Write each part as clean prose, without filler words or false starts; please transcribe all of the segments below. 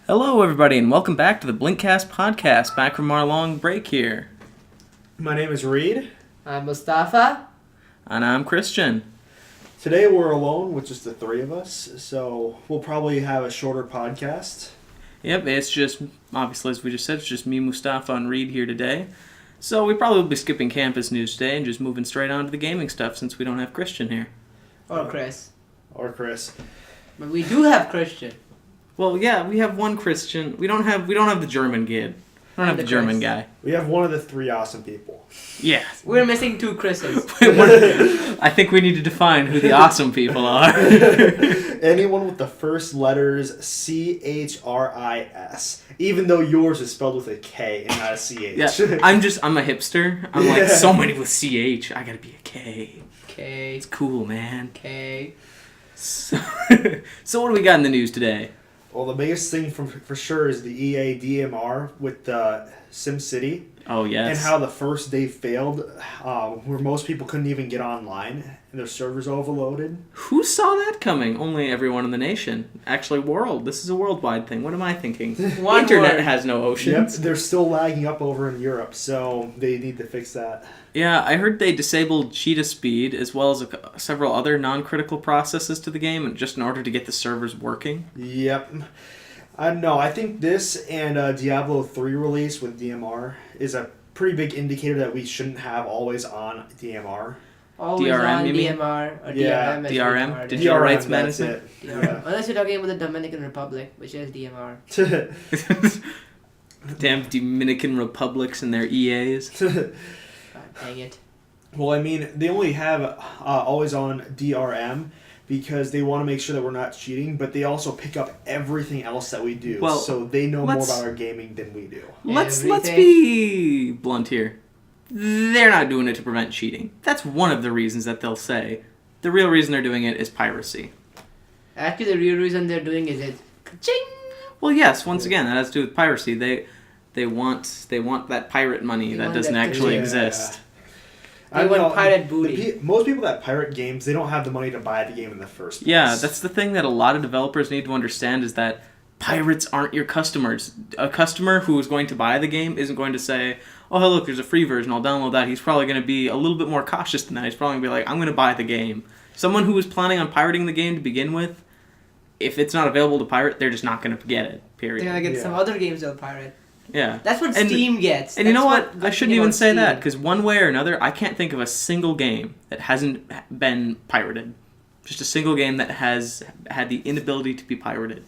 Hello, everybody, and welcome back to the BlinkCast Podcast, back from our long break here. My name is Reed. I'm Mustafa. And I'm Christian. Today we're alone with just the three of us, so we'll probably have a shorter podcast. Yep, it's just, obviously, as we just said, it's just me, Mustafa, and Reed here today. So we probably will be skipping campus news today and just moving straight on to the gaming stuff since we don't have Christian here. Or Chris. But we do have Christian. Well, yeah, we have one Christian. We don't have the German kid. We don't have the German guy. We have one of the three awesome people. Yeah. We're missing two Chris's. I think we need to define who the awesome people are. Anyone with the first letters CHRIS. Even though yours is spelled with a K and not a CH. Yeah, I'm a hipster. I'm like, so many with CH. I gotta be a K. K. It's cool, man. K. So what do we got in the news today? Well, the biggest thing for sure is the EA DMR with SimCity. Oh, yes. And how the first day failed, where most people couldn't even get online, and their servers overloaded. Who saw that coming? Only everyone in the nation. Actually, world. This is a worldwide thing. What am I thinking? Internet has no oceans. Yep, they're still lagging up over in Europe, so they need to fix that. Yeah, I heard they disabled cheetah speed as well as several other non-critical processes to the game just in order to get the servers working. Yep. I don't know. I think this and Diablo 3 release with DMR is a pretty big indicator that we shouldn't have always on DMR. Always DRM, on you mean? DMR or Yeah, DRM. Digital Rights DRM, Management. Yeah. Unless you're talking about the Dominican Republic, which is DMR. Damn Dominican Republics and their EAs. God dang it. Well, I mean, they only have always on DRM because they want to make sure that we're not cheating, but they also pick up everything else that we do. Well, so they know more about our gaming than we do. Let's be blunt here. They're not doing it to prevent cheating. That's one of the reasons that they'll say. The real reason they're doing it is piracy. Actually, the real reason they're doing it ka-ching! Well, yes. Once again, that has to do with piracy. They want that pirate money that doesn't actually exist. They want pirate booty. Most people that pirate games, they don't have the money to buy the game in the first place. Yeah, that's the thing that a lot of developers need to understand is that pirates aren't your customers. A customer who is going to buy the game isn't going to say, oh, hey, look, there's a free version, I'll download that. He's probably going to be a little bit more cautious than that. He's probably going to be like, I'm going to buy the game. Someone who was planning on pirating the game to begin with, if it's not available to pirate, they're just not going to get it, period. They're going to get some other games they'll pirate. Yeah. That's what Steam gets. And you know what? I shouldn't even say that, because one way or another, I can't think of a single game that hasn't been pirated. Just a single game that has had the inability to be pirated.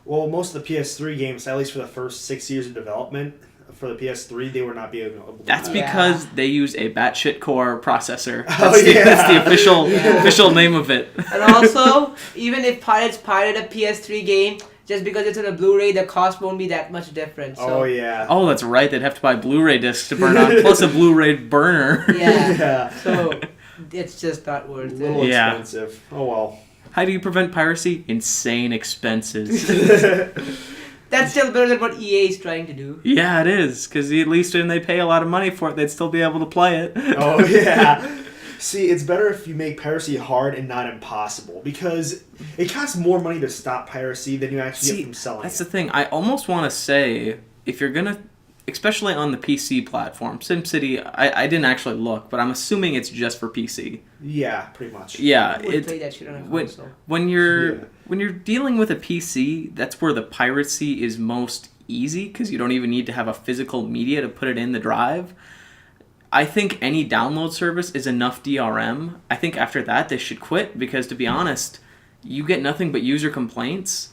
Well, most of the PS3 games, at least for the first 6 years of development, for the PS3, they were not being able to. That's because they use a batshit core processor. That's the official name of it. And also, even if pirates pirate a PS3 game, just because it's on a Blu-ray, the cost won't be that much different. So. Oh, yeah. Oh, that's right. They'd have to buy Blu-ray discs to burn on, plus a Blu-ray burner. Yeah. So, it's just not worth it. A little expensive. Oh, well. How do you prevent piracy? Insane expenses. That's still better than what EA is trying to do. Yeah, it is. Because at least when they pay a lot of money for it, they'd still be able to play it. Oh, yeah. See, it's better if you make piracy hard and not impossible, because it costs more money to stop piracy than you actually get from selling That's the thing. I almost want to say, if you're going to, especially on the PC platform, SimCity, I didn't actually look, but I'm assuming it's just for PC. Yeah, pretty much. Yeah. Play that shit on a console. When you're dealing with a PC, that's where the piracy is most easy, because you don't even need to have a physical media to put it in the drive. I think any download service is enough DRM. I think after that they should quit because, to be honest, you get nothing but user complaints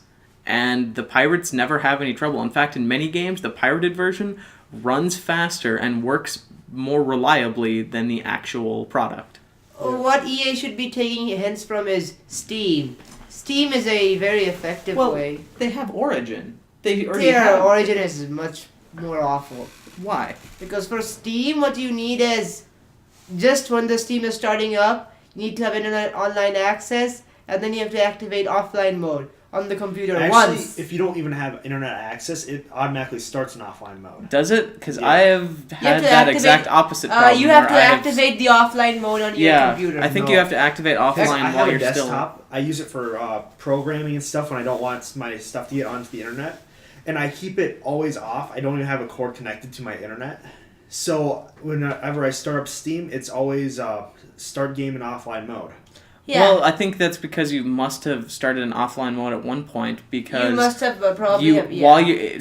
and the pirates never have any trouble. In fact, in many games, the pirated version runs faster and works more reliably than the actual product. What EA should be taking hints from is Steam. Steam is a very effective way. They have Origin. Origin is much more awful. Why? Because for Steam, what you need is, just when the Steam is starting up, you need to have internet online access, and then you have to activate offline mode on the computer once. If you don't even have internet access, it automatically starts in offline mode. Does it? Because I have had that activate, exact opposite problem. You have to activate the offline mode on your computer. I think you have to activate offline while you're desktop. I use it for programming and stuff when I don't want my stuff to get onto the internet. and I keep it always off. I don't even have a cord connected to my internet. So whenever I start up Steam, it's always start game in offline mode. Yeah. Well, I think that's because you must have started in offline mode at one point because you must have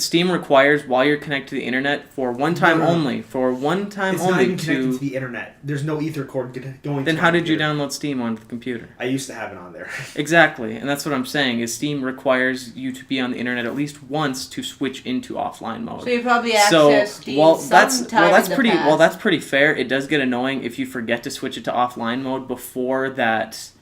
Steam requires while you're connected to the internet for one time only. For one time it's only not even connected to the internet. There's no Ether cord going. Then to how my did you computer. download Steam onto the computer? I used to have it on there. Exactly, and that's what I'm saying. Is Steam requires you to be on the internet at least once to switch into offline mode. So you probably accessed Steam that's pretty past. Well, that's pretty fair. It does get annoying if you forget to switch it to offline mode before that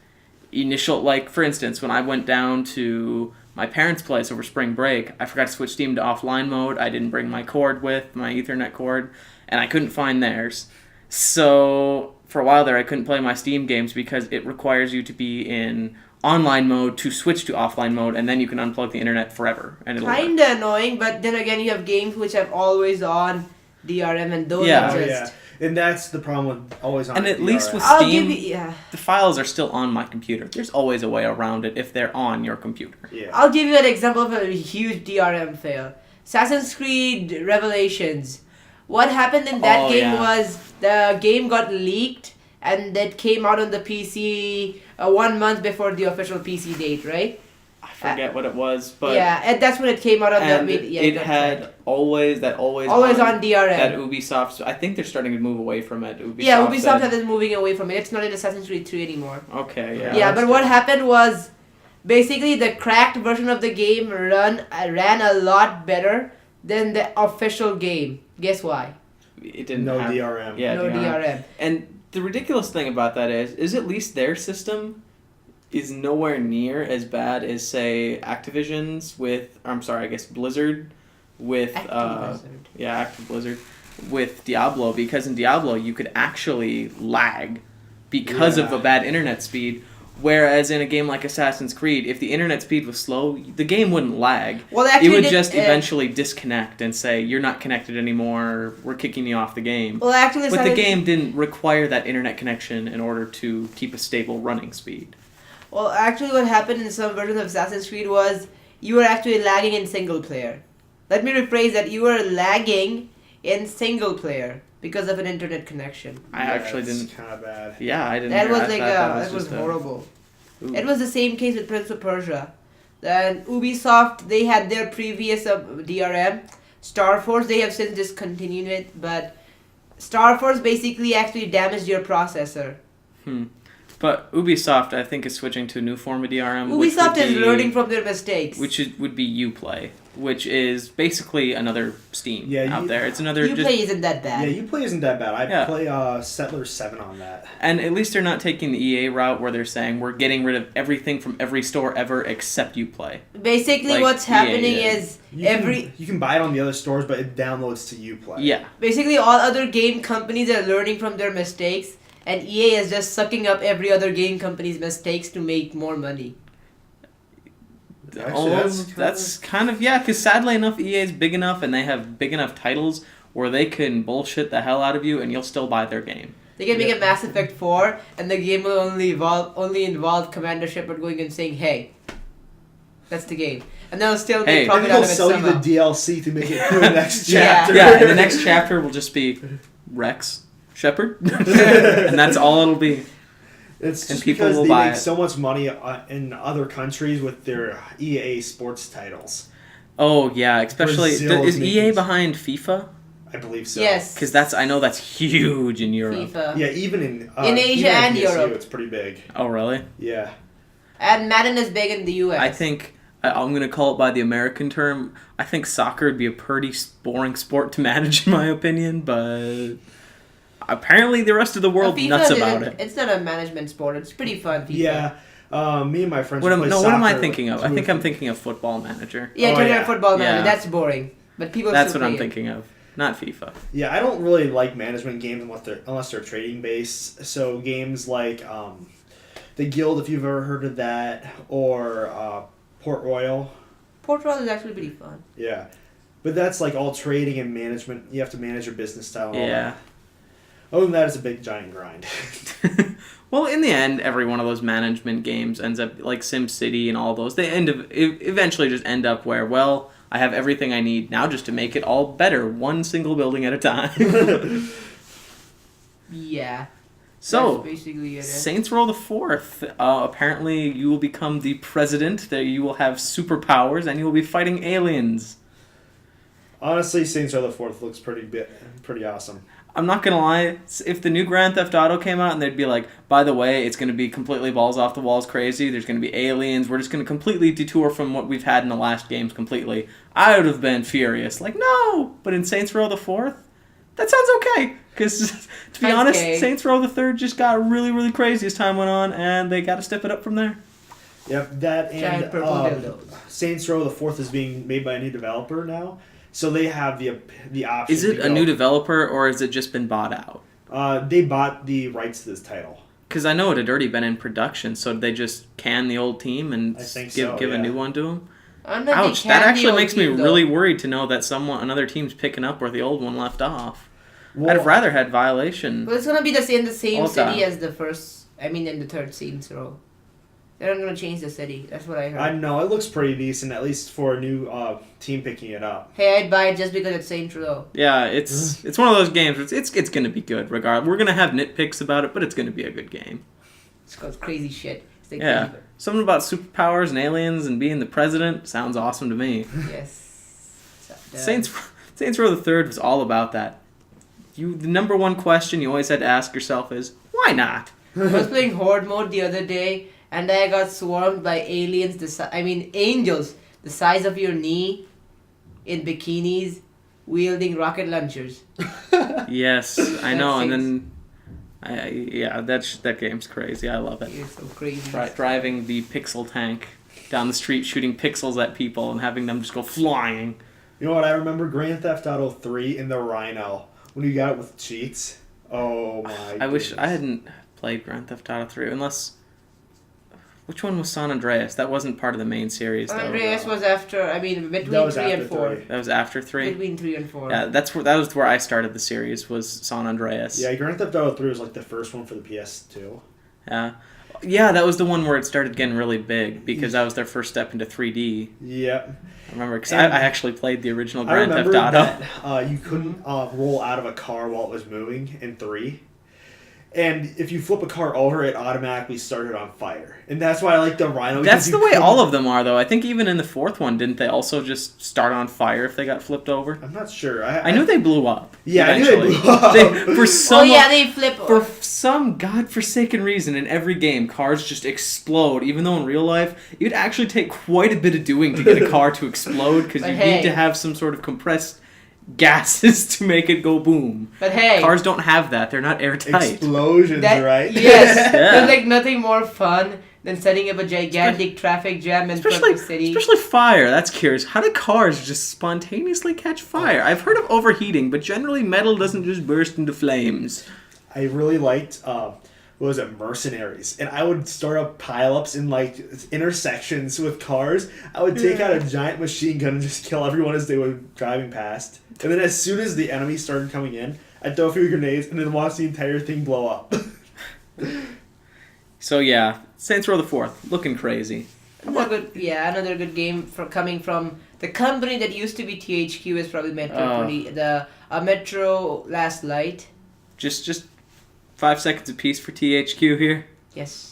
initial, like, for instance, when I went down to my parents' place over spring break, I forgot to switch Steam to offline mode. I didn't bring my cord with, my Ethernet cord, and I couldn't find theirs. So for a while there, I couldn't play my Steam games because it requires you to be in online mode to switch to offline mode, and then you can unplug the internet forever. And it'll Kinda annoying, but then again, you have games which have always on DRM, and those are just... And that's the problem with always on. And at DRM. least with I'll Steam, give you, the files are still on my computer. There's always a way around it if they're on your computer. Yeah. I'll give you an example of a huge DRM fail. Assassin's Creed Revelations. What happened in that game was the game got leaked and that came out on the PC 1 month before the official PC date, right? I forget what it was, but yeah, and that's when it came out on and the yeah, it had always on DRM. That Ubisoft. I think they're starting to move away from it. Ubisoft is moving away from it. It's not in Assassin's Creed 3 anymore. Okay, yeah. Yeah, but what happened was basically the cracked version of the game ran a lot better than the official game. Guess why? It didn't no have DRM. Yeah, no DRM. And the ridiculous thing about that is at least their system is nowhere near as bad as, say, Activision's with, or I'm sorry, I guess Blizzard with, Active Blizzard with Diablo, because in Diablo you could actually lag because of a bad internet speed, whereas in a game like Assassin's Creed, if the internet speed was slow, the game wouldn't lag. Well, actually, it would just eventually disconnect and say, you're not connected anymore, we're kicking you off the game. Well, actually, but the game didn't require that internet connection in order to keep a stable running speed. Well, actually what happened in some versions of Assassin's Creed was you were actually lagging in single player. Let me rephrase that. You were lagging in single player because of an internet connection. I actually didn't. Kind of bad. Yeah, I didn't. That was that was horrible. Ooh. It was the same case with Prince of Persia. Then Ubisoft, they had their previous DRM. Star Force, they have since discontinued it, but Star Force basically actually damaged your processor. But Ubisoft, I think, is switching to a new form of DRM. Ubisoft is learning from their mistakes. Which would be Uplay, which is basically another Steam out there. It's another. Uplay isn't that bad. Yeah, Uplay isn't that bad. I play Settlers 7 on that. And at least they're not taking the EA route where they're saying we're getting rid of everything from every store ever except Uplay. Basically, what's happening is you can buy it on the other stores, but it downloads to Uplay. Yeah. Basically, all other game companies are learning from their mistakes. And EA is just sucking up every other game company's mistakes to make more money. Actually, that's kind of, because sadly enough, EA is big enough and they have big enough titles where they can bullshit the hell out of you and you'll still buy their game. They can make a Mass Effect 4 and the game will only involve Commander Shepard going and saying, hey, that's the game. And they'll still make profit out of it sell somehow. you the DLC to make it through the next chapter. Yeah, and the next chapter will just be Rex Shepard, and that's all it'll be. It's and just people because will they buy make it. so much money in other countries with their EA sports titles. Oh yeah, especially Brazil is EA making- behind FIFA? I believe so. Yes. Because I know that's huge in Europe. FIFA. Yeah, even in Asia even and PSU, Europe. it's pretty big. Oh really? Yeah. And Madden is big in the US. I think I'm going to call it by the American term. I think soccer would be a pretty boring sport to manage, in my opinion, but apparently the rest of the world nuts about it. It's not a management sport. It's pretty fun, FIFA. Yeah. Me and my friends What play am I soccer thinking of? I to think I'm thinking of Football Manager. Yeah, Tournament Football Manager. Yeah. That's boring. But people That's still what play I'm it. thinking of. Not FIFA. Yeah, I don't really like management games unless they're trading based. So games like The Guild, if you've ever heard of that, or Port Royal. Port Royal is actually pretty fun. Yeah. But that's like all trading and management. You have to manage your business style and all that. Other than that, it's a big giant grind. Well, in the end, every one of those management games ends up like SimCity and all those. They eventually just end up where, well, I have everything I need now just to make it all better, one single building at a time. Yeah. So, That's basically it. Saints Row the Fourth. Apparently, you will become the president. There, you will have superpowers, and you will be fighting aliens. Honestly, Saints Row the Fourth looks pretty awesome. I'm not gonna lie. If the new Grand Theft Auto came out and they'd be like, by the way, it's gonna be completely balls off the walls crazy. There's gonna be aliens. We're just gonna completely detour from what we've had in the last games completely. I would have been furious. Like, no. But in Saints Row the Fourth, that sounds okay. Because, to be honest, Saints Row the Third just got really, really crazy as time went on, and they got to step it up from there. Yep, that and Saints Row the Fourth is being made by a new developer now, so they have the option. Is it a new developer, or has it just been bought out? They bought the rights to this title. Because I know it had already been in production, so did they just can the old team and give a new one to them? Ouch, that actually makes me really worried to know that another team's picking up where the old one left off. Well, I'd have rather had Violation. Well, it's gonna be in the same city as the first. In the third Saints Row. They're not gonna change the city. That's what I heard. I know it looks pretty decent, at least for a new team picking it up. Hey, I'd buy it just because it's Saints Row. Yeah, it's one of those games. It's gonna be good. Regardless, we're gonna have nitpicks about it, but it's gonna be a good game. It's called crazy shit. Yeah, something about superpowers and aliens and being the president sounds awesome to me. Yes. Saints Row the Third was all about that. The number one question you always had to ask yourself is, why not? I was playing Horde mode the other day, and I got swarmed by aliens, angels, the size of your knee, in bikinis, wielding rocket launchers. Yes, I know, and then... that game's crazy. I love it. It's so crazy. Driving the pixel tank down the street, shooting pixels at people, and having them just go flying. You know what? I remember Grand Theft Auto 3 in the Rhino. When you got it with cheats, oh my goodness. I wish I hadn't played Grand Theft Auto 3, unless... Which one was San Andreas? That wasn't part of the main series, though. San Andreas was after, between 3 and 4. That was after 3? Between 3 and 4. Yeah, that was where I started the series, was San Andreas. Yeah, Grand Theft Auto 3 was like the first one for the PS2. Yeah, that was the one where it started getting really big, because that was their first step into 3D. Yeah. I remember, because I actually played the original Grand Theft Auto. I remember that you couldn't roll out of a car while it was moving in 3. And if you flip a car over, it automatically started on fire. And that's why I like the Rhino. That's the way all of them are, though. I think even in the fourth one, didn't they also just start on fire if they got flipped over? I'm not sure. I knew they blew up. Yeah, eventually. I knew they blew up. They flip. For some godforsaken reason, in every game, cars just explode. Even though in real life, it would actually take quite a bit of doing to get a car to explode, because you need to have some sort of compressed gases to make it go boom. But hey, cars don't have that. They're not airtight. Explosions, right? Yes. There's like nothing more fun than setting up a gigantic traffic jam in front of the city. Especially fire. That's curious. How do cars just spontaneously catch fire? I've heard of overheating, but generally metal doesn't just burst into flames. I really liked Mercenaries, and I would start up pileups in like intersections with cars. I would take out a giant machine gun and just kill everyone as they were driving past. And then as soon as the enemy started coming in, I'd throw a few grenades and then watch the entire thing blow up. So yeah, Saints Row the Fourth, looking crazy. Another good game coming from the company that used to be THQ is probably Metro Last Light. Just 5 seconds apiece for THQ here. Yes.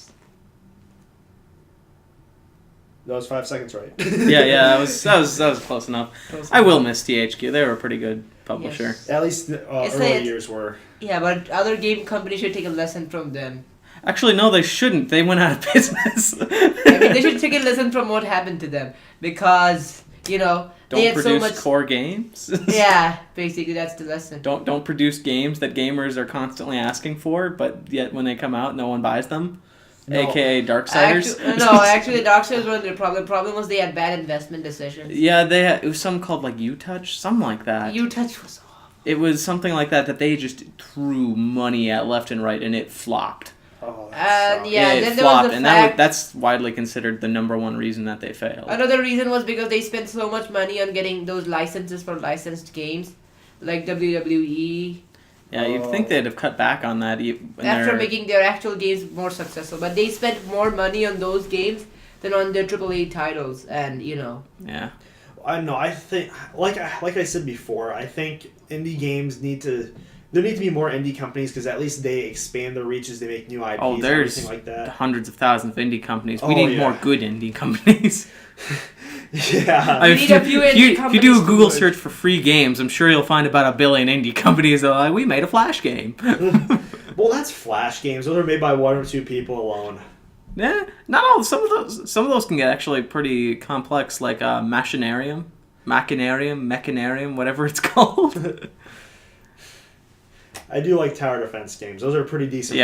That was 5 seconds, right? Yeah, that was close enough. I will miss THQ. They were a pretty good publisher. Yes. At least early years were. Yeah, but other game companies should take a lesson from them. Actually, no, they shouldn't. They went out of business. They should take a lesson from what happened to them, because they had produce so much core games. Yeah, basically that's the lesson. Don't produce games that gamers are constantly asking for, but yet when they come out, no one buys them. No. AKA Darksiders. Actually, Darksiders wasn't their problem. The problem was they had bad investment decisions. Yeah, it was something called like U-Touch, something like that. U-Touch was awful. It was something like that they just threw money at left and right, and it flopped. Oh, it flopped, and that's widely considered the number one reason that they failed. Another reason was because they spent so much money on getting those licenses for licensed games, like WWE. Yeah, you'd think they'd have cut back on that after making their actual games more successful, but they spent more money on those games than on their AAA titles, and Yeah. I don't know. I think, like I said before, I think indie games there need to be more indie companies because at least they expand their reaches, they make new IPs, and everything like that. Hundreds of thousands of indie companies. We need more good indie companies. Yeah. We need a few indie companies. If you do a Google search for free games, I'm sure you'll find about 1 billion indie companies that are like, we made a Flash game. Well, that's Flash games. Those are made by 1 or 2 people alone. Yeah, not all. Some of those can get actually pretty complex, like Machinarium, whatever it's called. I do like tower defense games. Those are pretty decent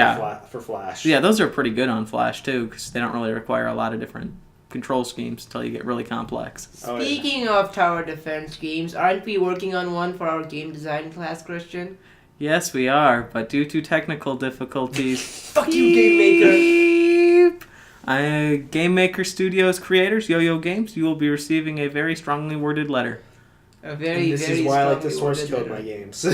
for Flash. Yeah, those are pretty good on Flash too, because they don't really require a lot of different control schemes until you get really complex. Speaking of tower defense games, aren't we working on one for our game design class, Christian? Yes, we are, but due to technical difficulties... Fuck you, Game Maker! Game Maker Studios creators, Yo-Yo Games, you will be receiving a very strongly worded letter. This is why I like to source code my games.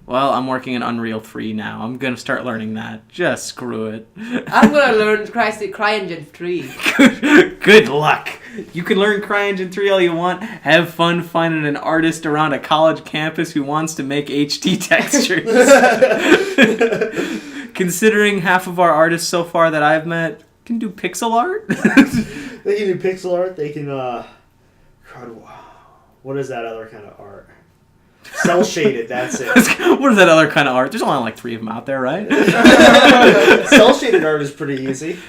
Well, I'm working in Unreal 3 now. I'm going to start learning that. Just screw it. I'm going to learn CryEngine 3. Good luck. You can learn CryEngine 3 all you want. Have fun finding an artist around a college campus who wants to make HD textures. Considering half of our artists so far that I've met can do pixel art. They can do pixel art. They can, what is that other kind of art? Cell shaded, that's it. What is that other kind of art? There's only like 3 of them out there, right? Cell shaded art is pretty easy.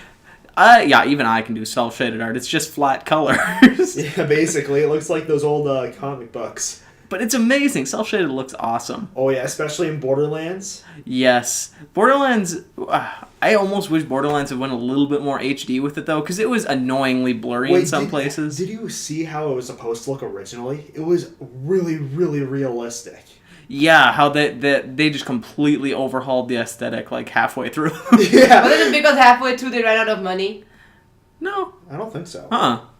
Yeah, even I can do cell shaded art. It's just flat colors. Yeah, basically. It looks like those old comic books. But it's amazing. Cell shaded looks awesome. Oh yeah, especially in Borderlands. Yes. Borderlands, I almost wish Borderlands had went a little bit more HD with it though, because it was annoyingly blurry in some places. Did you see how it was supposed to look originally? It was really, really realistic. Yeah, how they just completely overhauled the aesthetic like halfway through. Yeah. Wasn't it because halfway through they ran out of money? No, I don't think so.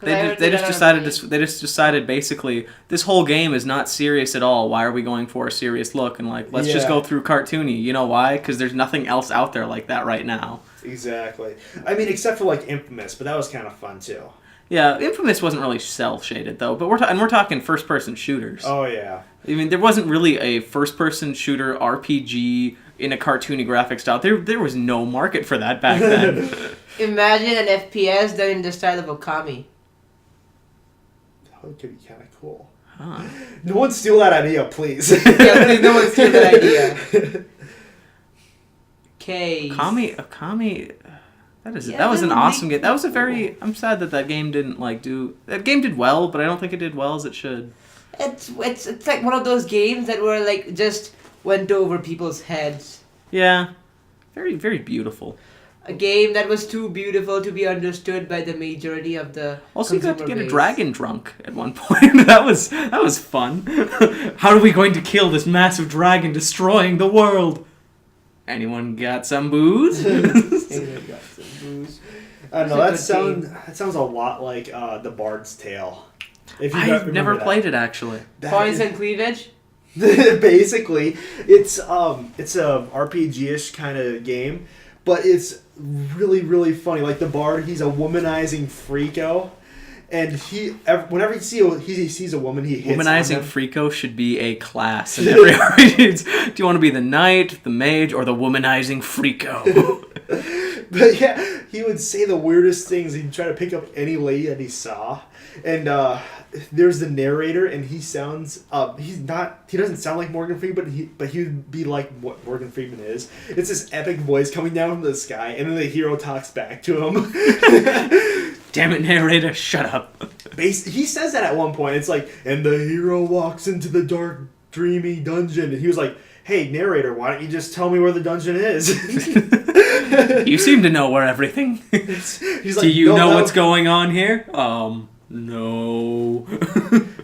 They just decided basically this whole game is not serious at all. Why are we going for a serious look? And like, let's just go through cartoony. You know why? Because there's nothing else out there like that right now. Exactly. I mean, except for like Infamous, but that was kind of fun too. Yeah, Infamous wasn't really cell shaded though, but we're talking first person shooters. Oh yeah. I mean, there wasn't really a first person shooter RPG in a cartoony graphic style. There was no market for that back then. Imagine an FPS done in the style of Okami. That could be kind of cool. Huh. No one steal that idea, please. Yeah, please, no one steal that idea. Okay. Okami. That was an awesome game. That was a very. I'm sad that game didn't That game did well, but I don't think it did well as it should. It's like one of those games that were like just went over people's heads. Yeah, very very beautiful. A game that was too beautiful to be understood by the majority of the Also, you got to get base. a dragon drunk at one point. That was fun. How are we going to kill this massive dragon destroying the world? Anyone got some booze? Anyone got some booze? I don't know. That sounds a lot like The Bard's Tale. I've never played it actually. Points and cleavage. Basically, it's a RPG-ish kind of game, but it's really, really funny. Like the Bard, he's a womanizing freako, and whenever he sees a woman, he hits womanizing on them. Freako should be a class in every RPG. Do you want to be the knight, the mage, or the womanizing Freako? But yeah, he would say the weirdest things. He'd try to pick up any lady that he saw, and there's the narrator, and he sounds he doesn't sound like Morgan Freeman, but he would be like what Morgan Freeman is. It's this epic voice coming down from the sky, and then the hero talks back to him. Damn it, narrator, shut up. He says that at one point. It's like, and the hero walks into the dark, dreamy dungeon, and he was like, hey, narrator, why don't you just tell me where the dungeon is? You seem to know where everything is. Do you know what's going on here? No.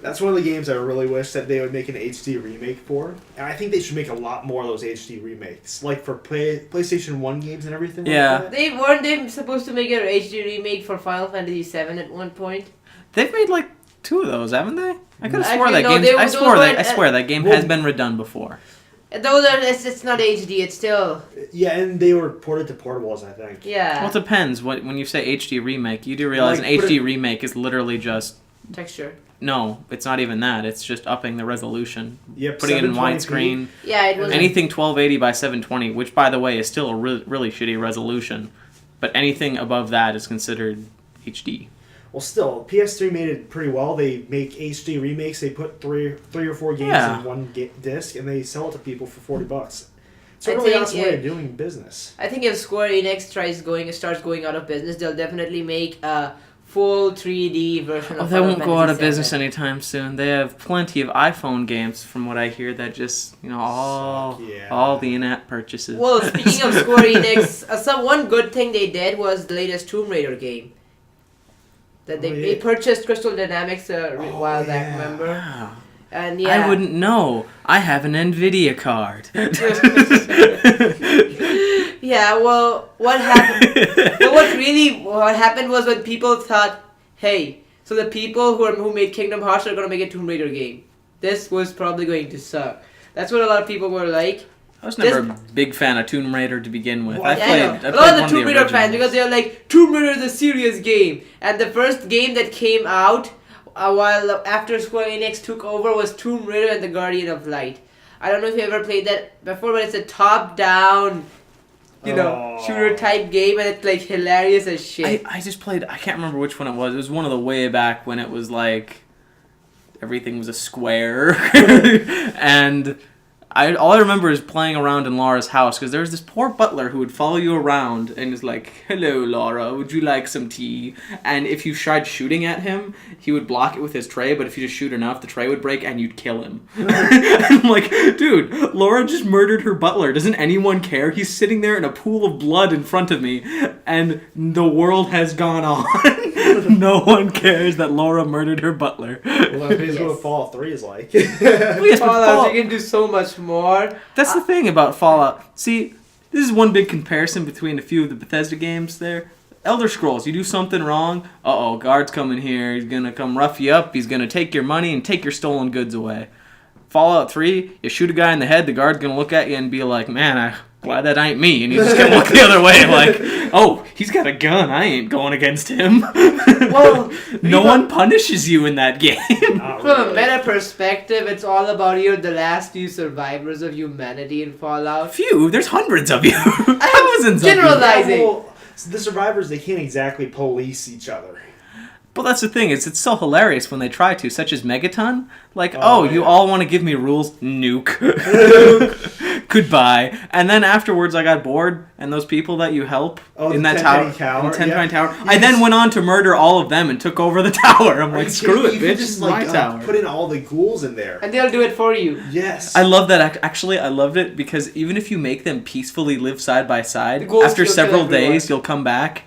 That's one of the games I really wish that they would make an HD remake for. And I think they should make a lot more of those HD remakes. Like for PlayStation 1 games and everything like that. Weren't they supposed to make an HD remake for Final Fantasy VII at one point? They've made like 2 of those, haven't they? I could have swore I swear that game has been redone before. Those are it's not HD. It's still and they were ported to portables, I think. Yeah. Well, it depends. When you say HD remake, you do realize an HD remake is literally just texture. No, it's not even that. It's just upping the resolution. Yep, putting it in 720p. widescreen. Yeah, it was Anything 1280 by 720, which by the way is still a really shitty resolution, but anything above that is considered HD. Well, still, PS3 made it pretty well. They make HD remakes. They put three or four games in one disc, and they sell it to people for $40. It's a really awesome way of doing business. I think if Square Enix starts going out of business, they'll definitely make a full 3D version of they won't go out of Fantasy business anytime soon. They have plenty of iPhone games, from what I hear, that just, all the in-app purchases. Well, speaking of Square Enix, one good thing they did was the latest Tomb Raider game. That they purchased Crystal Dynamics a while back, remember? Wow. And I wouldn't know. I have an NVIDIA card. Yeah, well, what happened? What happened was when people thought, hey, so the people who made Kingdom Hearts are gonna make a Tomb Raider game. This was probably going to suck. That's what a lot of people were like. I was never a big fan of Tomb Raider to begin with. Well, I played a lot of the Tomb one Raider fans, because they're like, Tomb Raider is a serious game. And the first game that came out a while after Square Enix took over was Tomb Raider and the Guardian of Light. I don't know if you ever played that before, but it's a top-down, shooter type game, and it's like hilarious as shit. I just played, I can't remember which one it was. It was one of the way back when it was like everything was a square. And all I remember is playing around in Laura's house, because there was this poor butler who would follow you around and is like, hello, Laura, would you like some tea? And if you tried shooting at him, he would block it with his tray, but if you just shoot enough, the tray would break and you'd kill him. I'm like, dude, Laura just murdered her butler. Doesn't anyone care? He's sitting there in a pool of blood in front of me, and the world has gone on. No one cares that Laura murdered her butler. Well, that's what Fallout 3 is like. Fallout, you can do so much more. That's the thing about Fallout. See, this is one big comparison between a few of the Bethesda games there. Elder Scrolls, you do something wrong, guard's coming here, he's gonna come rough you up, he's gonna take your money and take your stolen goods away. Fallout 3, you shoot a guy in the head, the guard's gonna look at you and be like, man, I'm glad that ain't me, and he's just gonna look the other way like, oh, he's got a gun, I ain't going against him. Well, no one punishes you in that game. From a meta perspective, it's all about the last few survivors of humanity in Fallout. Few? There's hundreds of you. Thousands of you. Generalizing. Well, the survivors, they can't exactly police each other. Well, that's the thing. It's so hilarious when they try to, such as Megaton. Like, you yeah. all want to give me rules? Nuke. Goodbye. And then afterwards, I got bored, and those people that you help in that tower, in the 10-penny tower, I then went on to murder all of them and took over the tower. I'm like, screw it, bitch. Just my tower. Put in all the ghouls in there, and they'll do it for you. Yes. I love that. Actually, I loved it because even if you make them peacefully live side by side, after several days, you'll come back.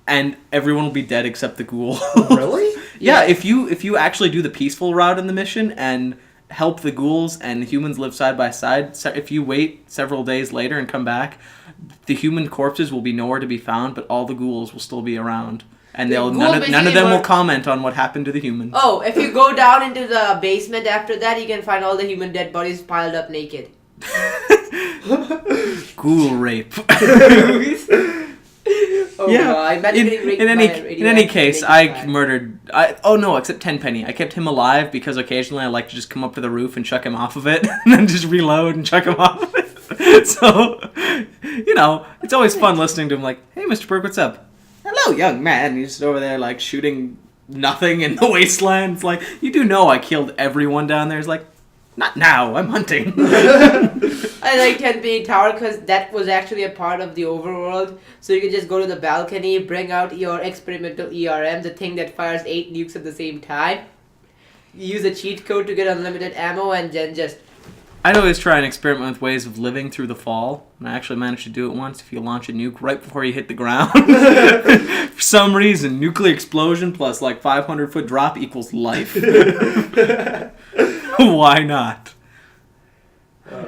And everyone will be dead except the ghoul. Really? Yeah, if you actually do the peaceful route in the mission and help the ghouls and the humans live side by side, if you wait several days later and come back, the human corpses will be nowhere to be found, but all the ghouls will still be around. And none of them will comment on what happened to the humans. Oh, if you go down into the basement after that, you can find all the human dead bodies piled up naked. Ghoul rape. Oh, yeah. In any case, I murdered. Except Tenpenny. I kept him alive because occasionally I like to just come up to the roof and chuck him off of it, and then just reload and chuck him off of it. So, it's always fun listening to him. Like, hey, Mr. Burke, what's up? Hello, young man. And he's just over there like shooting nothing in the wasteland. It's like, you do know I killed everyone down there. It's like, not now. I'm hunting. I like Tenpenny Tower because that was actually a part of the overworld. So you can just go to the balcony, bring out your experimental ERM, the thing that fires 8 nukes at the same time. You use a cheat code to get unlimited ammo, and then just... I'd always try and experiment with ways of living through the fall. And I actually managed to do it once if you launch a nuke right before you hit the ground. For some reason, nuclear explosion plus like 500-foot drop equals life. Why not?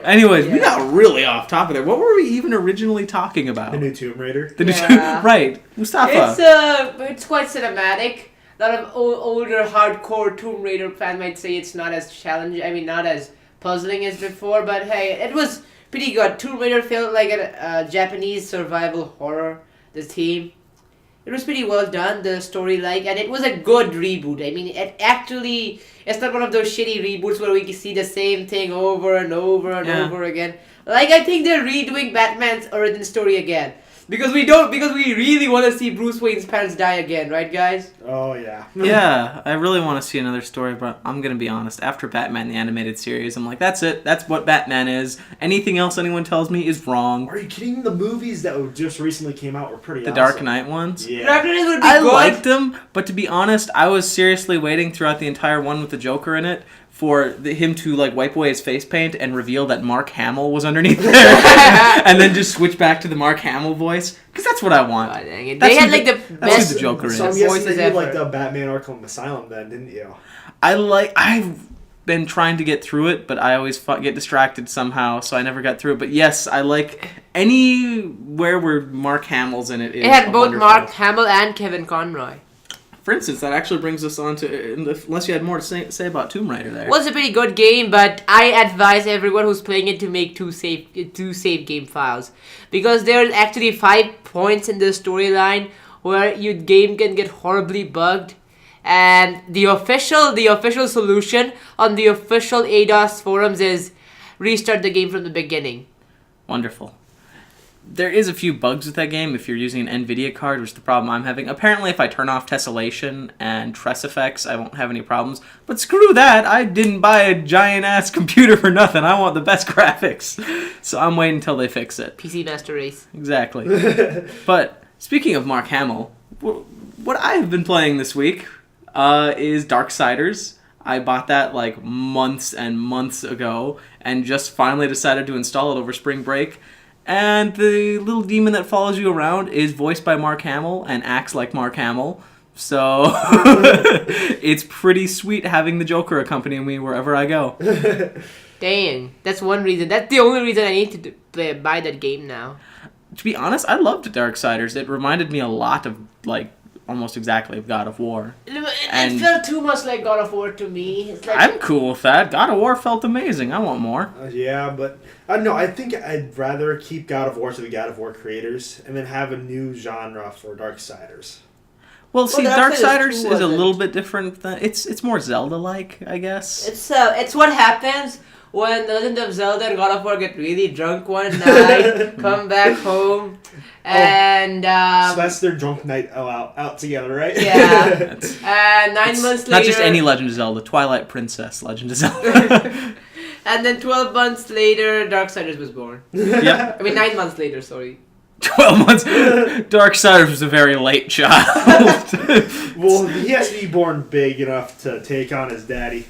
Anyways, we got really off topic there. What were we even originally talking about? The new Tomb Raider. Right, Mustafa. It's quite cinematic. A lot of older, hardcore Tomb Raider fans might say it's not as challenging. I mean, not as puzzling as before. But hey, it was pretty good. Tomb Raider felt like a Japanese survival horror. The theme, It was pretty well done, the story, and it was a good reboot. I mean, it's not one of those shitty reboots where we can see the same thing over and over and over again. I think they're redoing Batman's origin story again. Because we really want to see Bruce Wayne's parents die again, right, guys? Oh, yeah. Yeah, I really want to see another story, but I'm going to be honest. After Batman, the animated series, I'm like, that's it. That's what Batman is. Anything else anyone tells me is wrong. Are you kidding? The movies that just recently came out were pretty awesome. The Dark Knight ones? Yeah. Dark Knight would be I good. liked them, but to be honest, I was seriously waiting throughout the entire one with the Joker in it for him to wipe away his face paint and reveal that Mark Hamill was underneath there, and then just switch back to the Mark Hamill voice, because that's what I want. God dang it. They had the best that's who the Joker is. So I'm guessing voices that you ever. the Batman Arkham Asylum then, didn't you? I've been trying to get through it, but I always get distracted somehow, so I never got through it. But yes, I like anywhere where Mark Hamill's in it. It had both wonderful. Mark Hamill and Kevin Conroy. For instance, that actually brings us on to, unless you had more to say about Tomb Raider there. Well, it's a pretty good game, but I advise everyone who's playing it to make two save game files. Because there's actually 5 points in the storyline where your game can get horribly bugged. And the official solution on the official ADOS forums is restart the game from the beginning. Wonderful. There is a few bugs with that game if you're using an NVIDIA card, which is the problem I'm having. Apparently, if I turn off tessellation and Tress effects, I won't have any problems. But screw that! I didn't buy a giant-ass computer for nothing. I want the best graphics. So I'm waiting until they fix it. PC Master Race. Exactly. But speaking of Mark Hamill, what I have been playing this week is Darksiders. I bought that months and months ago and just finally decided to install it over spring break. And the little demon that follows you around is voiced by Mark Hamill and acts like Mark Hamill. So it's pretty sweet having the Joker accompany me wherever I go. Dang, that's one reason. That's the only reason I need to buy that game now. To be honest, I loved Darksiders. It reminded me a lot of almost exactly of God of War. It felt too much like God of War to me. It's I'm cool with that. God of War felt amazing. I want more. Yeah, but I don't know. I think I'd rather keep God of War to the God of War creators and then have a new genre for Darksiders. Well, see, Darksiders Darksiders is a little bit different. It's more Zelda-like, I guess. It's what happens when Legend of Zelda and God of War get really drunk one night, come back home, and so that's their drunk night out together, right? Yeah. 9 months later, not just any Legend of Zelda, Twilight Princess Legend of Zelda. And then 12 months later, Darksiders was born. Yep. I mean, 9 months later, sorry. 12 months. Darksiders was a very late child. Well, he has to be born big enough to take on his daddy.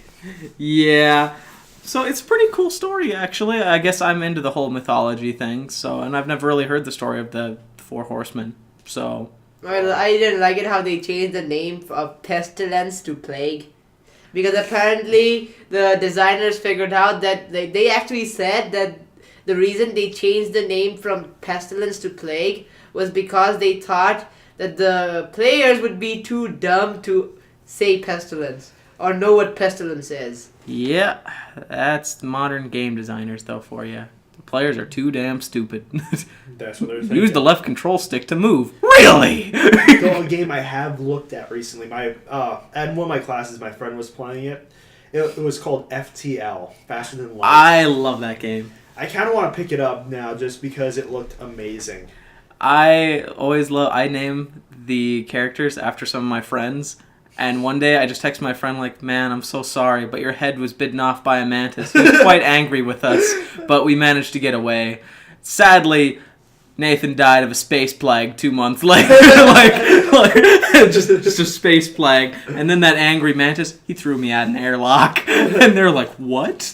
Yeah. So it's a pretty cool story, actually. I guess I'm into the whole mythology thing, and I've never really heard the story of the 4 horsemen, so... Well, I didn't like it how they changed the name of Pestilence to Plague. Because apparently the designers figured out that they actually said that the reason they changed the name from Pestilence to Plague was because they thought that the players would be too dumb to say Pestilence or know what Pestilence is. Yeah, that's modern game designers, though, for you. The players are too damn stupid. That's what they're thinking. Use the left control stick to move. Really? The only game I have looked at recently, at one of my classes, my friend was playing it. It was called FTL, Faster Than Light. I love that game. I kind of want to pick it up now just because it looked amazing. I name the characters after some of my friends. And one day I just texted my friend man, I'm so sorry, but your head was bitten off by a mantis. He was quite angry with us, but we managed to get away. Sadly, Nathan died of a space plague 2 months later. just a space plague. And then that angry mantis, he threw me at an airlock. And they're like, what?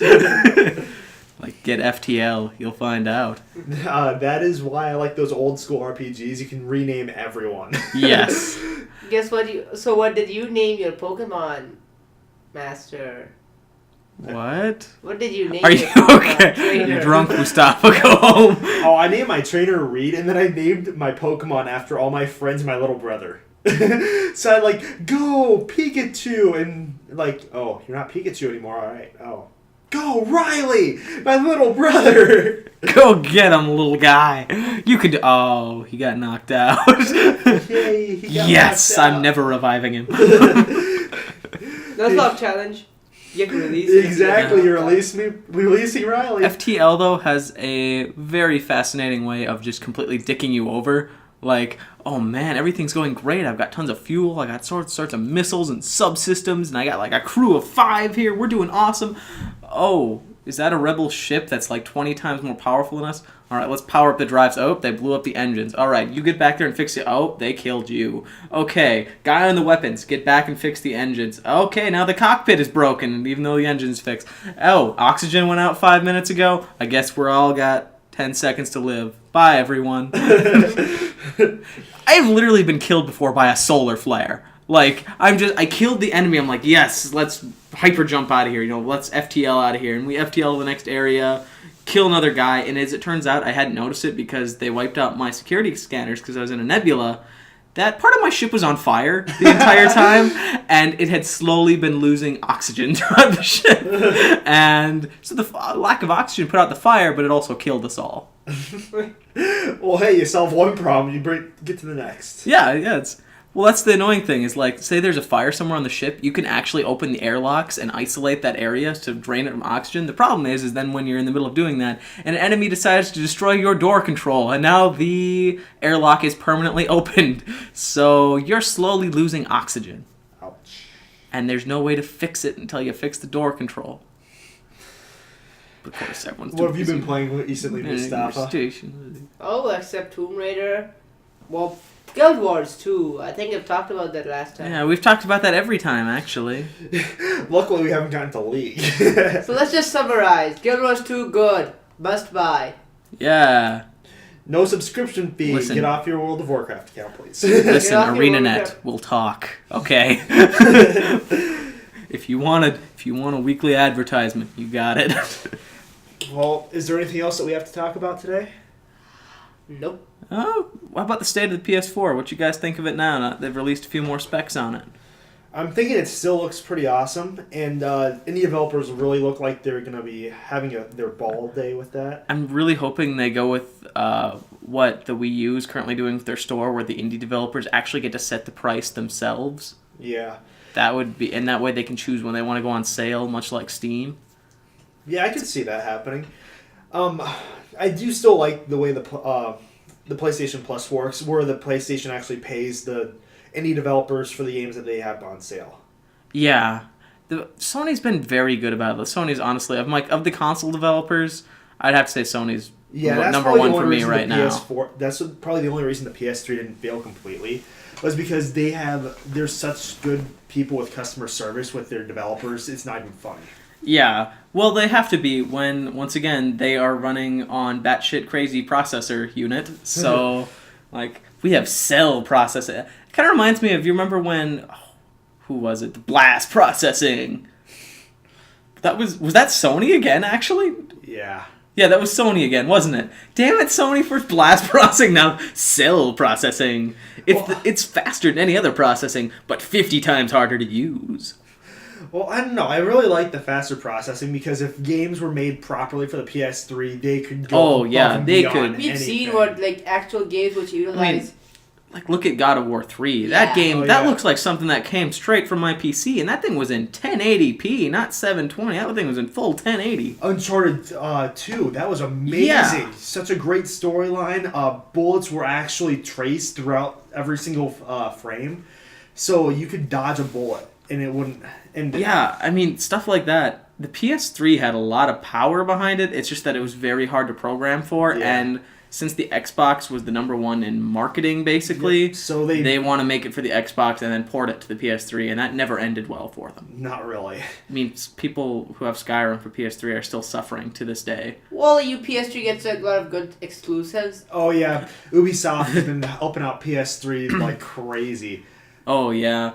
Get FTL, you'll find out. That is why I like those old school RPGs. You can rename everyone. Yes. Guess what? So what did you name your Pokemon, Master? What? What did you name? Are your you Pokemon okay? trainer? You're drunk, Mustafa. Go home. Oh, I named my trainer Reed, and then I named my Pokemon after all my friends and my little brother. So I go Pikachu, and oh, you're not Pikachu anymore. All right. Oh. Go, Riley! My little brother! Go get him, little guy. You could. Oh, he got knocked out. Yay, he got yes, knocked out. I'm never reviving him. That's not a challenge. You can release him. Exactly, you're releasing Riley. FTL, though, has a very fascinating way of just completely dicking you over. Like, oh man, everything's going great. I've got tons of fuel. I got sorts of missiles and subsystems, and I got like a crew of 5 here. We're doing awesome. Oh, is that a rebel ship that's like 20 times more powerful than us? All right, let's power up the drives. Oh, they blew up the engines. All right, you get back there and fix it. Oh, they killed you. Okay, guy on the weapons, get back and fix the engines. Okay, now the cockpit is broken, even though the engine's fixed. Oh, oxygen went out 5 minutes ago. I guess we're all got 10 seconds to live. Bye, everyone. I've literally been killed before by a solar flare. Like, I killed the enemy. I'm like, yes, let's hyper jump out of here. Let's FTL out of here. And we FTL to the next area, kill another guy. And as it turns out, I hadn't noticed it because they wiped out my security scanners because I was in a nebula. That part of my ship was on fire the entire time, and it had slowly been losing oxygen throughout the ship. And so the lack of oxygen put out the fire, but it also killed us all. Well, hey, you solve one problem, you get to the next. Yeah, well, that's the annoying thing, is like, say there's a fire somewhere on the ship, you can actually open the airlocks and isolate that area to drain it of oxygen. The problem is then when you're in the middle of doing that, an enemy decides to destroy your door control, and now the airlock is permanently opened, so you're slowly losing oxygen. Ouch. And there's no way to fix it until you fix the door control. Of course, everyone's What have you been playing recently, Mustafa? Oh, except Tomb Raider. Well, Guild Wars 2. I think I've talked about that last time. Yeah, we've talked about that every time, actually. Luckily, we haven't gotten to League. So let's just summarize. Guild Wars 2, good. Must buy. Yeah. No subscription fee. Listen. Get off your World of Warcraft account, please. Listen, off your ArenaNet, we'll talk. Okay. If you want a weekly advertisement, you got it. Well, is there anything else that we have to talk about today? Nope. Oh, how about the state of the PS4? What you guys think of it now? They've released a few more specs on it. I'm thinking it still looks pretty awesome, and indie developers really look like they're going to be having their ball day with that. I'm really hoping they go with what the Wii U is currently doing with their store, where the indie developers actually get to set the price themselves. Yeah. That would be, and that way they can choose when they want to go on sale, much like Steam. Yeah, I could see that happening. I do still like the way the PlayStation Plus works, where the PlayStation actually pays the indie developers for the games that they have on sale. Yeah, Sony's been very good about it. Sony's honestly, of the console developers, I'd have to say Sony's number one for me right now. That's probably the only reason the PS3 didn't fail completely, was because they're such good people with customer service with their developers. It's not even funny. Yeah, well, they have to be when, once again, they are running on batshit crazy processor unit. So, like, we have cell processing. It kind of reminds me of, you remember when, who was it? The Blast processing. Was that Sony again, actually? Yeah. Yeah, that was Sony again, wasn't it? Damn it, Sony for Blast processing, now cell processing. It's faster than any other processing, but 50 times harder to use. Well, I don't know. I really like the faster processing because if games were made properly for the PS3, they could go they could. We've seen what actual games which utilize. Like, look at God of War 3. That game, that looks like something that came straight from my PC, and that thing was in 1080p, not 720. That thing was in full 1080. Uncharted 2, that was amazing. Yeah. Such a great storyline. Bullets were actually traced throughout every single frame, so you could dodge a bullet, and it wouldn't... Yeah, I mean, stuff like that. The PS3 had a lot of power behind it. It's just that it was very hard to program for, and since the Xbox was the number one in marketing, basically, so they want to make it for the Xbox and then port it to the PS3, and that never ended well for them. Not really. I mean, people who have Skyrim for PS3 are still suffering to this day. Well, PS3 gets a lot of good exclusives. Oh, yeah. Ubisoft has been helping out PS3 like crazy. Oh, yeah.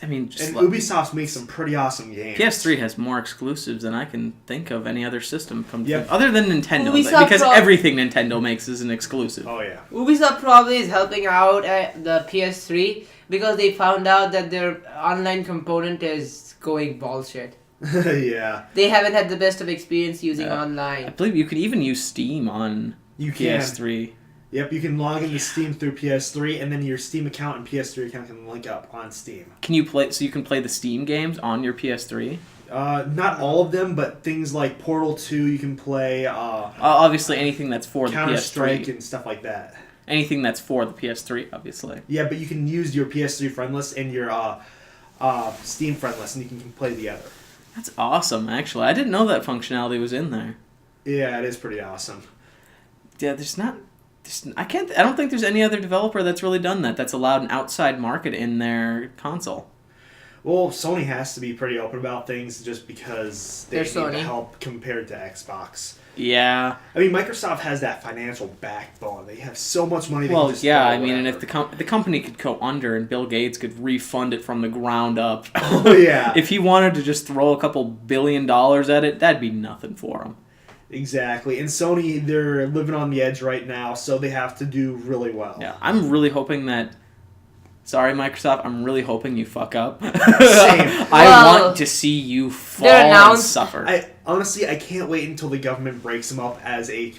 I mean, Ubisoft makes some pretty awesome games. PS3 has more exclusives than I can think of any other system other than Nintendo, because everything Nintendo makes is an exclusive. Oh yeah. Ubisoft probably is helping out the PS3 because they found out that their online component is going bullshit. Yeah. They haven't had the best of experience using I online. believe you could even use Steam on PS3. Yep, you can log into Steam through PS3, and then your Steam account and PS3 account can link up on Steam. Can you play? So you can play the Steam games on your PS3? Not all of them, but things like Portal 2, you can play. Obviously, anything that's for the Counter-Strike PS3. and stuff like that. Anything that's for the PS3, obviously. Yeah, but you can use your PS3 friend list and your Steam friend list, and you can play together. That's awesome, actually. I didn't know that functionality was in there. Yeah, it is pretty awesome. Yeah, I don't think there's any other developer that's really done that. That's allowed an outside market in their console. Well, Sony has to be pretty open about things just because they need help compared to Xbox. Yeah. I mean, Microsoft has that financial backbone. They have so much money. Well, yeah, I mean, and if the company could go under and Bill Gates could refund it from the ground up. Oh, yeah. If he wanted to just throw a couple $1 billion at it, that'd be nothing for him. Exactly. And Sony, they're living on the edge right now, so they have to do really well. Yeah, I'm really hoping that... Sorry, Microsoft, I'm really hoping you fuck up. Same. I want to see you fall and suffer. Honestly, I can't wait until the government breaks them up as a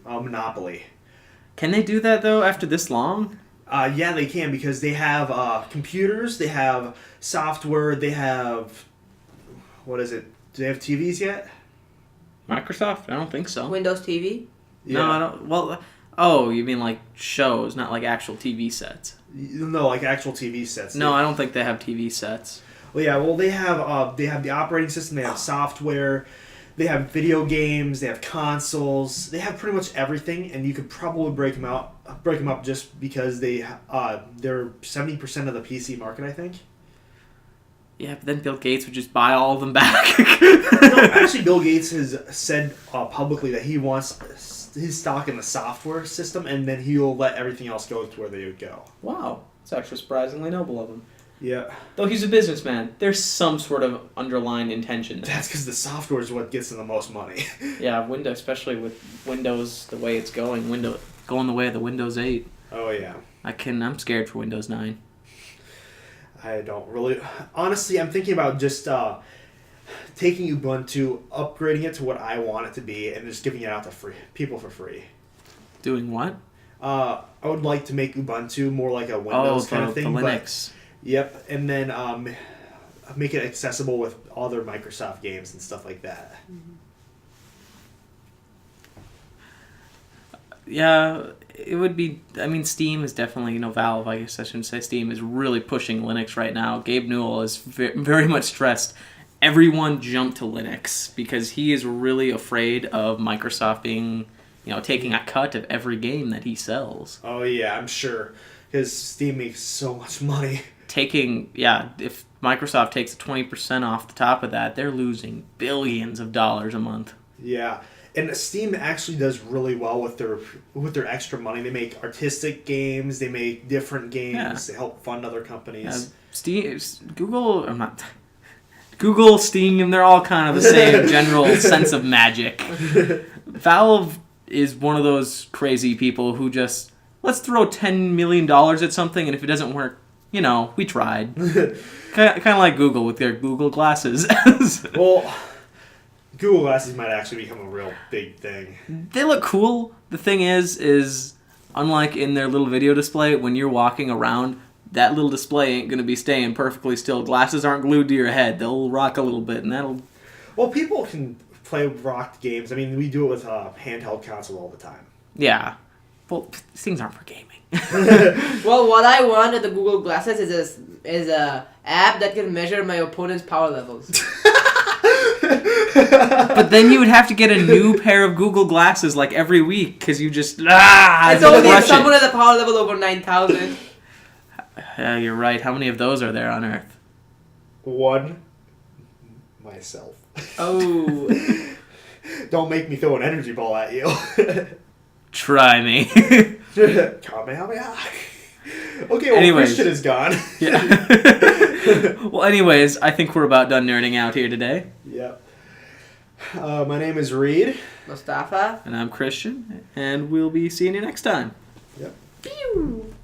monopoly. Can they do that, though, after this long? Yeah, they can, because they have computers, they have software, they have... What is it? Do they have TVs yet? Microsoft? I don't think so. Windows TV? Yeah. No, I don't... Well... Oh, you mean like shows, not like actual TV sets? No, like actual TV sets. No, I don't think they have TV sets. Well, yeah. Well, they have the operating system. They have software. They have video games. They have consoles. They have pretty much everything, and you could probably break them up just because they're 70% of the PC market, I think. Yeah, but then Bill Gates would just buy all of them back. No, actually, Bill Gates has said publicly that he wants his stock in the software system, and then he'll let everything else go to where they would go. Wow, it's actually surprisingly noble of him. Yeah. Though he's a businessman, there's some sort of underlying intention there. That's because the software is what gets him the most money. Yeah, Windows, especially with Windows the way it's going, going the way of the Windows 8. Oh yeah. I'm scared for Windows 9. I don't really... Honestly, I'm thinking about just taking Ubuntu, upgrading it to what I want it to be, and just giving it out to people for free. Doing what? I would like to make Ubuntu more like a Windows kind of thing. The Linux. Yep, and then make it accessible with other Microsoft games and stuff like that. Yeah, it would be... I mean, Steam is definitely... Valve, I guess I shouldn't say Steam, is really pushing Linux right now. Gabe Newell is very much stressed. Everyone jump to Linux because he is really afraid of Microsoft being, taking a cut of every game that he sells. Oh, yeah, I'm sure. Because Steam makes so much money. If Microsoft takes 20% off the top of that, they're losing billions of dollars a month. Yeah. And Steam actually does really well with their extra money. They make artistic games. They make different games. Yeah. They help fund other companies. Google, Steam, they're all kind of the same general sense of magic. Valve is one of those crazy people who just, let's throw $10 million at something, and if it doesn't work, we tried. Kind of like Google with their Google Glasses. Well... Google Glasses might actually become a real big thing. They look cool. The thing is unlike in their little video display, when you're walking around, that little display ain't going to be staying perfectly still. Glasses aren't glued to your head. They'll rock a little bit, and that'll... Well, people can play rocked games. I mean, we do it with handheld console all the time. Yeah. Well, these things aren't for gaming. Well, what I want at the Google Glasses is a app that can measure my opponent's power levels. But then you would have to get a new pair of Google Glasses like every week because you just it's only if someone has a power level over 9,000. Yeah, you're right. How many of those are there on Earth? One. Myself. Oh. Don't make me throw an energy ball at you. Try me. Kamehameha. Okay, well, anyways, Christian is gone. Yeah. Well, anyways, I think we're about done nerding out here today. Yep. My name is Reed. Mustafa. And I'm Christian. And we'll be seeing you next time. Yep. Pew!